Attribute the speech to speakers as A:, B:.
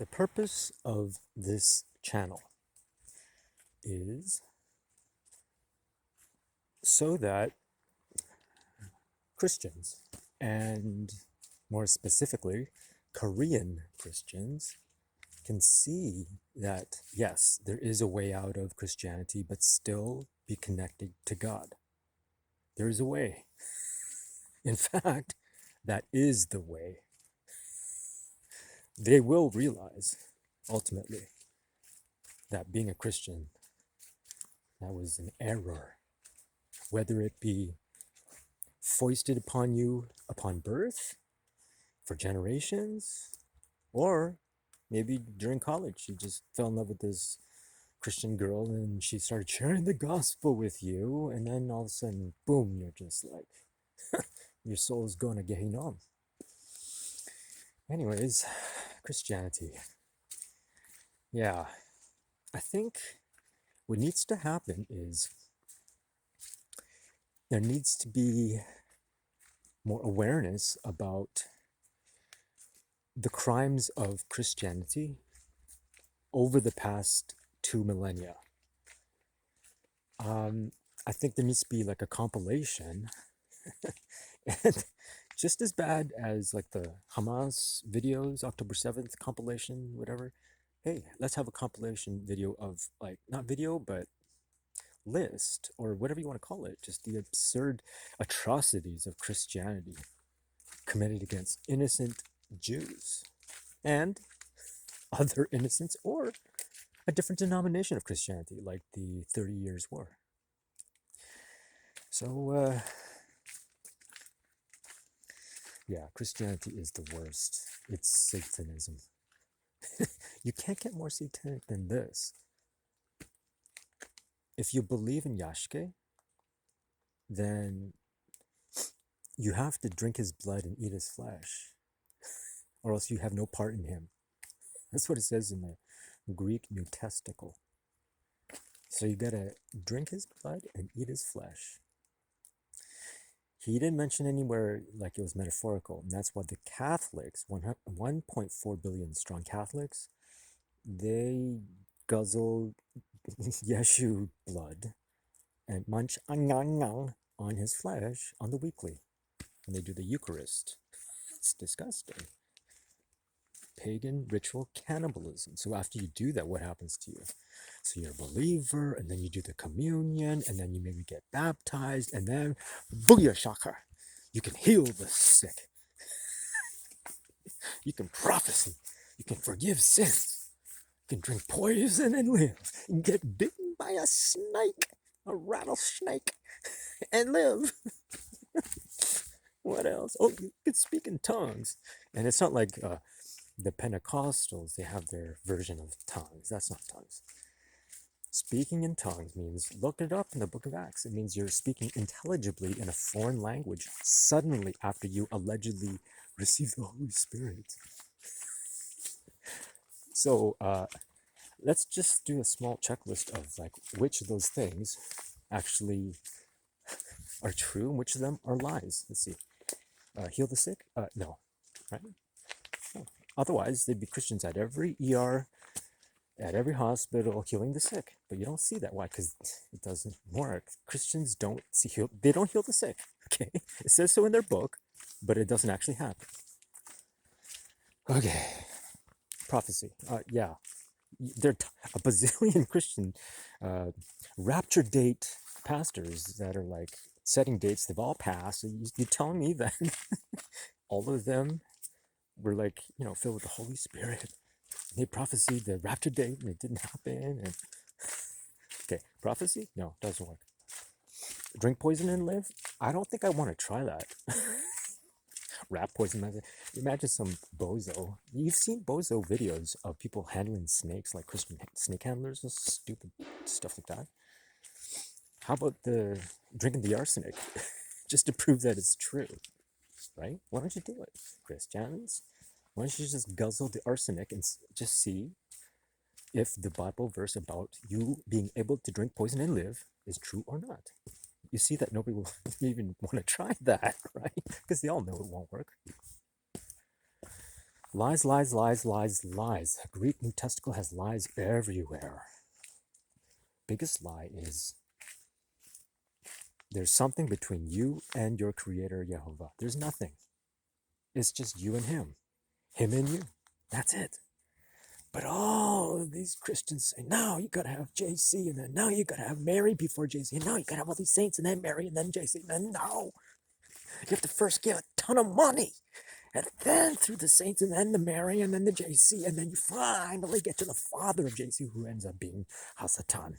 A: The purpose of this channel is so that Christians, and more specifically, Korean Christians, can see that, yes, there is a way out of Christianity, but still be connected to God. There is a way. In fact, that is the way. They will realize, ultimately, that being a Christian, that was an error. Whether it be foisted upon you upon birth, for generations, or maybe during college, you just fell in love with this Christian girl and she started sharing the gospel with you, and then all of a sudden, boom, you're just like, your soul's going to Gehinnom. Anyways, Christianity. Yeah, I think what needs to happen is there needs to be more awareness about the crimes of Christianity over the past 2 millennia. I think there needs to be like a compilation, and just as bad as like the Hamas videos, October 7th compilation, whatever. Hey, let's have a compilation video of, like, not video, but list, or whatever you want to call it, just the absurd atrocities of Christianity committed against innocent Jews and other innocents, or a different denomination of Christianity, like the 30 Years' War. So, yeah, Christianity is the worst. It's Satanism. You can't get more satanic than this. If you believe in Yashke, then you have to drink his blood and eat his flesh, or else you have no part in him. That's what it says in the Greek New Testicle. So you gotta drink his blood and eat his flesh. He didn't mention anywhere like it was metaphorical, and that's why the Catholics, 1.4 billion strong Catholics, they guzzle Yeshu blood and munch on his flesh on the weekly when they do the Eucharist. It's disgusting. Pagan ritual cannibalism. So after you do that, what happens to you? So you're a believer, and then you do the communion, and then you maybe get baptized, and then booyah shaka, you can heal the sick. You can prophesy. You can forgive sins. You can drink poison and live. You can get bitten by a snake, a rattlesnake, and live. What else? Oh, you can speak in tongues. And it's not like the Pentecostals, they have their version of tongues. That's not tongues. Speaking in tongues means, look it up in the book of Acts, it means you're speaking intelligibly in a foreign language suddenly after you allegedly receive the Holy Spirit. So let's just do a small checklist of like which of those things actually are true and which of them are lies. Let's see. Heal the sick? No, right? No. Otherwise, they'd be Christians at every ER, at every hospital, healing the sick. But you don't see that. Why? Because it doesn't work. Christians don't they don't heal the sick. Okay, it says so in their book, but it doesn't actually happen. Okay, prophecy. Yeah, there are a bazillion Christian rapture date pastors that are like setting dates. They've all passed. So you're telling me that all of them were like, filled with the Holy Spirit. They prophesied the rapture date and it didn't happen. And okay, prophecy? No, doesn't work. Drink poison and live? I don't think I want to try that. Rat poison. Imagine some bozo. You've seen bozo videos of people handling snakes, like Christian snake handlers and stupid stuff like that. How about the drinking the arsenic? Just to prove that it's true, right? Why don't you do it, Christians? Why don't you just guzzle the arsenic and just see if the Bible verse about you being able to drink poison and live is true or not? You see that nobody will even want to try that, right? Because they all know it won't work. Lies, lies, lies, lies, lies. The Greek New Testament has lies everywhere. Biggest lie is there's something between you and your creator, Yehovah. There's nothing. It's just you and him and you. That's it. But all these Christians say, no, you gotta have JC, and then no, you gotta have Mary before JC, and no, you gotta have all these saints, and then Mary, and then JC, and then no. You have to first give a ton of money, and then through the saints, and then the Mary, and then the JC, and then you finally get to the father of JC, who ends up being Hasatan.